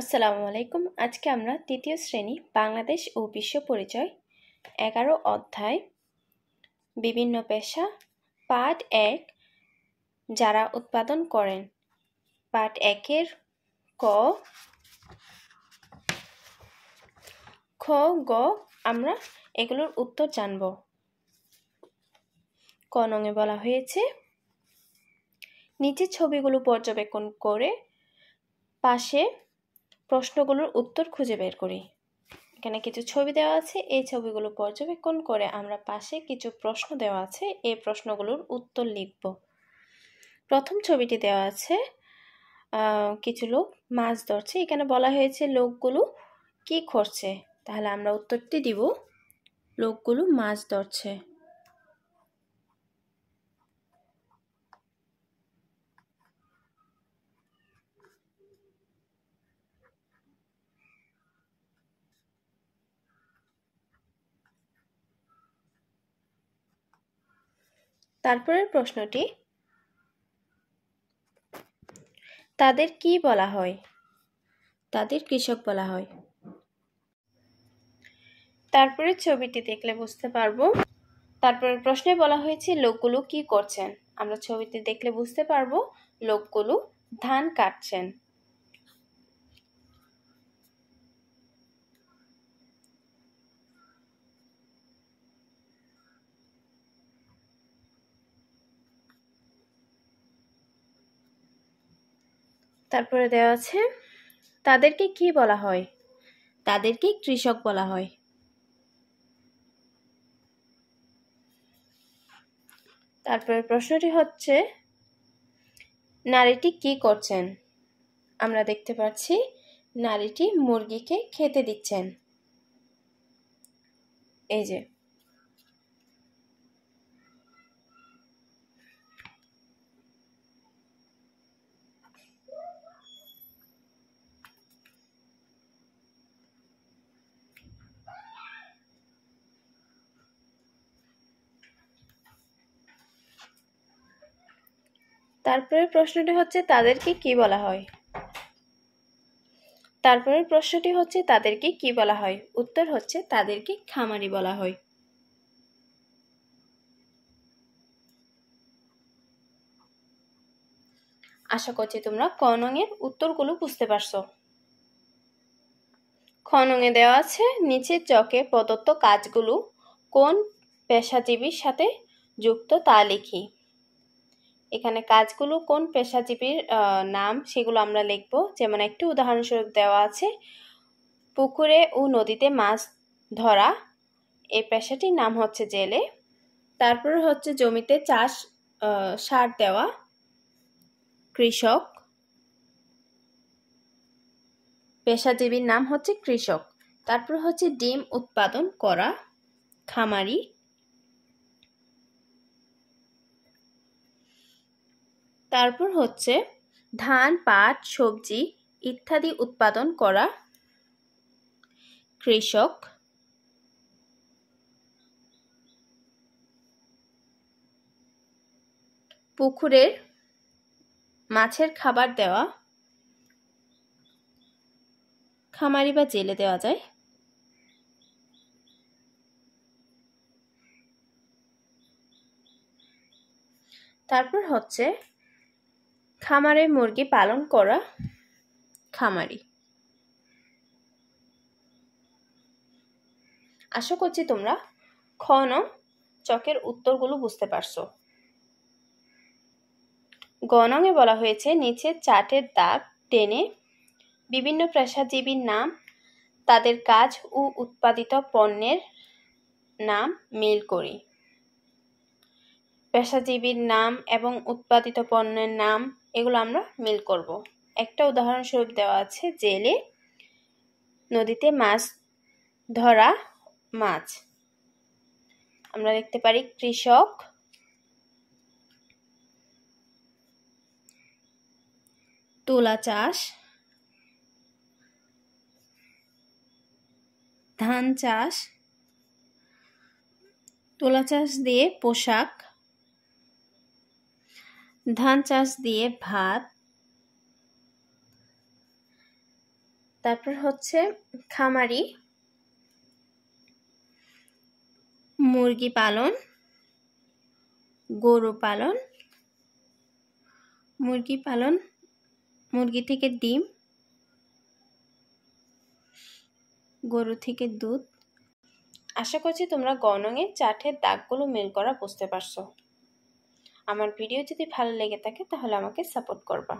আসসালামু আলাইকুম। আজকে আমরা তৃতীয় শ্রেণী বাংলাদেশ ও বিশ্ব পরিচয় 11 অধ্যায় বিভিন্ন পেশা পাঠ 1 যারা উৎপাদন করেন পাঠ 1-এর ক, খ, গ আমরা এগুলোর উত্তর জানব। ক নঙে বলা হয়েছে নিচের ছবিগুলো পর্যবেক্ষণ করে পাশে প্রশ্নগুলোর উত্তর খুঁজে বের করি। এখানে কিছু ছবি দেওয়া আছে, এই ছবিগুলো পর্যবেক্ষণ করে আমরা পাশে কিছু প্রশ্ন দেওয়া আছে, এই প্রশ্নগুলোর উত্তর লিখব। প্রথম ছবিটি দেওয়া আছে কিছু লোক মাছ ধরছে। এখানে বলা হয়েছে লোকগুলো কি করছে, তাহলে আমরা উত্তরটি দিব লোকগুলো মাছ ধরছে। তারপরের প্রশ্নটি তাদের কি বলা হয়? তাদের কৃষক বলা হয়। তারপরে ছবিটি দেখলে বুঝতে পারবো। তারপরে প্রশ্নে বলা হয়েছে লোকগুলো কি করছেন, আমরা ছবিটি দেখলে বুঝতে পারবো লোকগুলো ধান কাটছেন। তারপরে দেওয়া আছে তাদেরকে কি বলা হয়? তাদেরকে কৃষক বলা হয়। তারপরে প্রশ্নটি হচ্ছে নারীটি কি করছেন? আমরা দেখতে পাচ্ছি নারীটি মুরগিকে খেতে দিচ্ছেন। এই যে তারপরে প্রশ্নটি হচ্ছে তাদেরকে কি বলা হয়? তারপরের প্রশ্নটি হচ্ছে তাদেরকে কি বলা হয়? উত্তর হচ্ছে তাদেরকে খামারি বলা হয়। আশা করছি তোমরা ক নঙের উত্তরগুলো বুঝতে পারছো। খ নঙে দেওয়া আছে নিচের চকে প্রদত্ত কাজগুলো কোন পেশাজীবীর সাথে যুক্ত তা লিখি। এখানে কাজগুলো কোন পেশাজীবীর নাম সেগুলো আমরা লিখব। যেমন একটি উদাহরণস্বরূপ দেওয়া আছে পুকুরে ও নদীতে মাছ ধরা, এই পেশাটির নাম হচ্ছে জেলে। তারপরে হচ্ছে জমিতে চাষ সার দেওয়া, কৃষক। পেশাজীবীর নাম হচ্ছে কৃষক। তারপর হচ্ছে ডিম উৎপাদন করা, খামারি। তারপর হচ্ছে ধান পাট সবজি ইত্যাদি উৎপাদন করা, কৃষক। পুকুরের মাছের খাবার দেওয়া, খামারি বা জেলে দেওয়া যায়। তারপর হচ্ছে খামারে মুরগি পালন করা, খামারি। আশা করছি তোমরা খ নং চকের উত্তরগুলো বুঝতে পারছো। গ নঙে বলা হয়েছে নিচের চার্টের দাগ টেনে বিভিন্ন পেশাজীবীর নাম, তাদের কাজ ও উৎপাদিত পণ্যের নাম মিল করি। পেশাজীবীর নাম এবং উৎপাদিত পণ্যের নাম এগুলো আমরা মিল করব। একটা উদাহরণস্বরূপ দেওয়া আছে জেলে, নদীতে মাছ ধরা, মাছ। আমরা লিখতে পারি কৃষক, তুলা চাষ, ধান চাষ, তুলা চাষ দিয়ে পোশাক, ধান চাষ দিয়ে ভাত, তারপর হচ্ছে খামারি, মুরগি পালন, গরু পালন, মুরগি পালন, মুরগি থেকে ডিম, গরু থেকে দুধ। আশা করছি তোমরা গণঙে চার্টের দাগগুলো মিল করা বুঝতে পারছো। আমার ভিডিও যদি ভালো লেগে থাকে তাহলে আমাকে সাপোর্ট করবা।